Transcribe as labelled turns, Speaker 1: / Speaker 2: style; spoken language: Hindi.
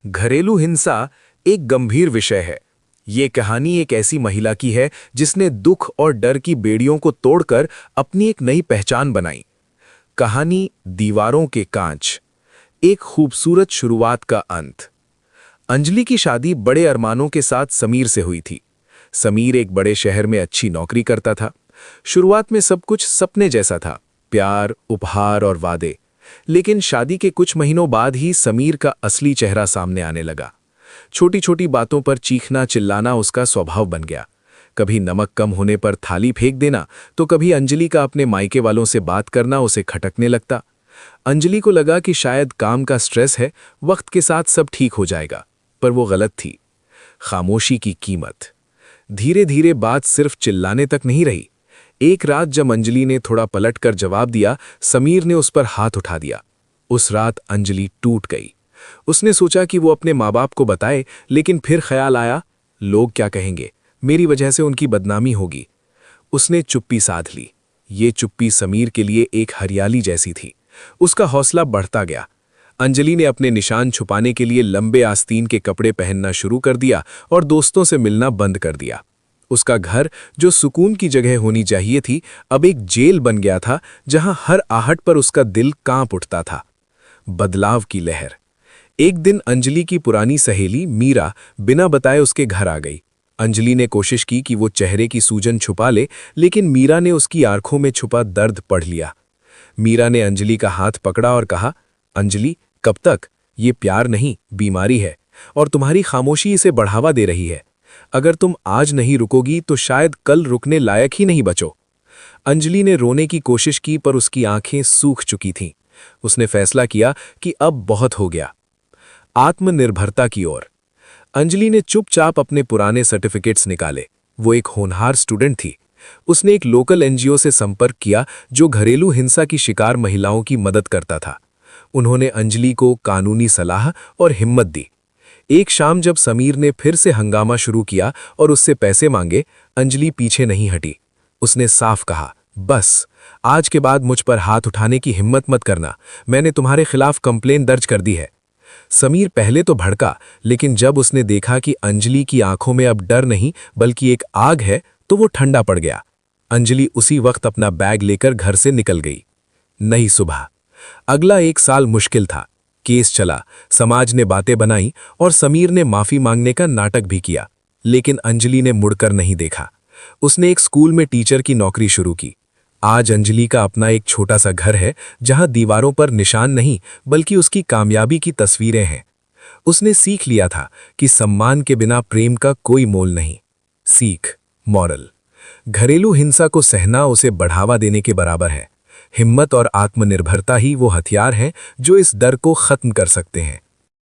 Speaker 1: घरेलू हिंसा एक गंभीर विषय है। ये कहानी एक ऐसी महिला की है जिसने दुख और डर की बेड़ियों को तोड़कर अपनी एक नई पहचान बनाई। कहानी दीवारों के कांच, एक खूबसूरत शुरुआत का अंत। अंजलि की शादी बड़े अरमानों के साथ समीर से हुई थी। समीर एक बड़े शहर में अच्छी नौकरी करता था। शुरुआत में सब कुछ सपने जैसा था, प्यार, उपहार और वादे। लेकिन शादी के कुछ महीनों बाद ही समीर का असली चेहरा सामने आने लगा। छोटी छोटी बातों पर चीखना चिल्लाना उसका स्वभाव बन गया। कभी नमक कम होने पर थाली फेंक देना, तो कभी अंजलि का अपने मायके वालों से बात करना उसे खटकने लगता। अंजलि को लगा कि शायद काम का स्ट्रेस है, वक्त के साथ सब ठीक हो जाएगा, पर वो गलत थी। खामोशी की कीमत। धीरे धीरे बात सिर्फ चिल्लाने तक नहीं रही। एक रात जब अंजलि ने थोड़ा पलटकर जवाब दिया, समीर ने उस पर हाथ उठा दिया। उस रात अंजलि टूट गई। उसने सोचा कि वो अपने माँ बाप को बताए, लेकिन फिर ख्याल आया, लोग क्या कहेंगे, मेरी वजह से उनकी बदनामी होगी। उसने चुप्पी साध ली। ये चुप्पी समीर के लिए एक हरियाली जैसी थी। उसका हौसला बढ़ता गया। अंजलि ने अपने निशान छुपाने के लिए लंबे आस्तीन के कपड़े पहनना शुरू कर दिया और दोस्तों से मिलना बंद कर दिया। उसका घर, जो सुकून की जगह होनी चाहिए थी, अब एक जेल बन गया था, जहां हर आहट पर उसका दिल कांप उठता था। बदलाव की लहर। एक दिन अंजलि की पुरानी सहेली मीरा बिना बताए उसके घर आ गई। अंजलि ने कोशिश की कि वो चेहरे की सूजन छुपा ले, लेकिन मीरा ने उसकी आंखों में छुपा दर्द पढ़ लिया। मीरा ने अंजलि का हाथ पकड़ा और कहा, अंजलि, कब तक? ये प्यार नहीं, बीमारी है, और तुम्हारी खामोशी इसे बढ़ावा दे रही है। अगर तुम आज नहीं रुकोगी तो शायद कल रुकने लायक ही नहीं बचो। अंजलि ने रोने की कोशिश की, पर उसकी आंखें सूख चुकी थीं। उसने फैसला किया कि अब बहुत हो गया। आत्मनिर्भरता की ओर। अंजलि ने चुपचाप अपने पुराने सर्टिफिकेट्स निकाले। वो एक होनहार स्टूडेंट थी। उसने एक लोकल एनजीओ से संपर्क किया जो घरेलू हिंसा की शिकार महिलाओं की मदद करता था। उन्होंने अंजलि को कानूनी सलाह और हिम्मत दी। एक शाम जब समीर ने फिर से हंगामा शुरू किया और उससे पैसे मांगे, अंजलि पीछे नहीं हटी। उसने साफ कहा, बस आज के बाद मुझ पर हाथ उठाने की हिम्मत मत करना। मैंने तुम्हारे खिलाफ कंप्लेन दर्ज कर दी है। समीर पहले तो भड़का, लेकिन जब उसने देखा कि अंजलि की आंखों में अब डर नहीं बल्कि एक आग है, तो वो ठंडा पड़ गया। अंजलि उसी वक्त अपना बैग लेकर घर से निकल गई। नई सुबह। अगला एक साल मुश्किल था। केस चला, समाज ने बातें बनाई और समीर ने माफी मांगने का नाटक भी किया, लेकिन अंजलि ने मुड़कर नहीं देखा। उसने एक स्कूल में टीचर की नौकरी शुरू की। आज अंजलि का अपना एक छोटा सा घर है, जहां दीवारों पर निशान नहीं बल्कि उसकी कामयाबी की तस्वीरें हैं। उसने सीख लिया था कि सम्मान के बिना प्रेम का कोई मोल नहीं। सीख, मॉरल। घरेलू हिंसा को सहना उसे बढ़ावा देने के बराबर है। हिम्मत और आत्मनिर्भरता ही वो हथियार हैं जो इस डर को खत्म कर सकते हैं।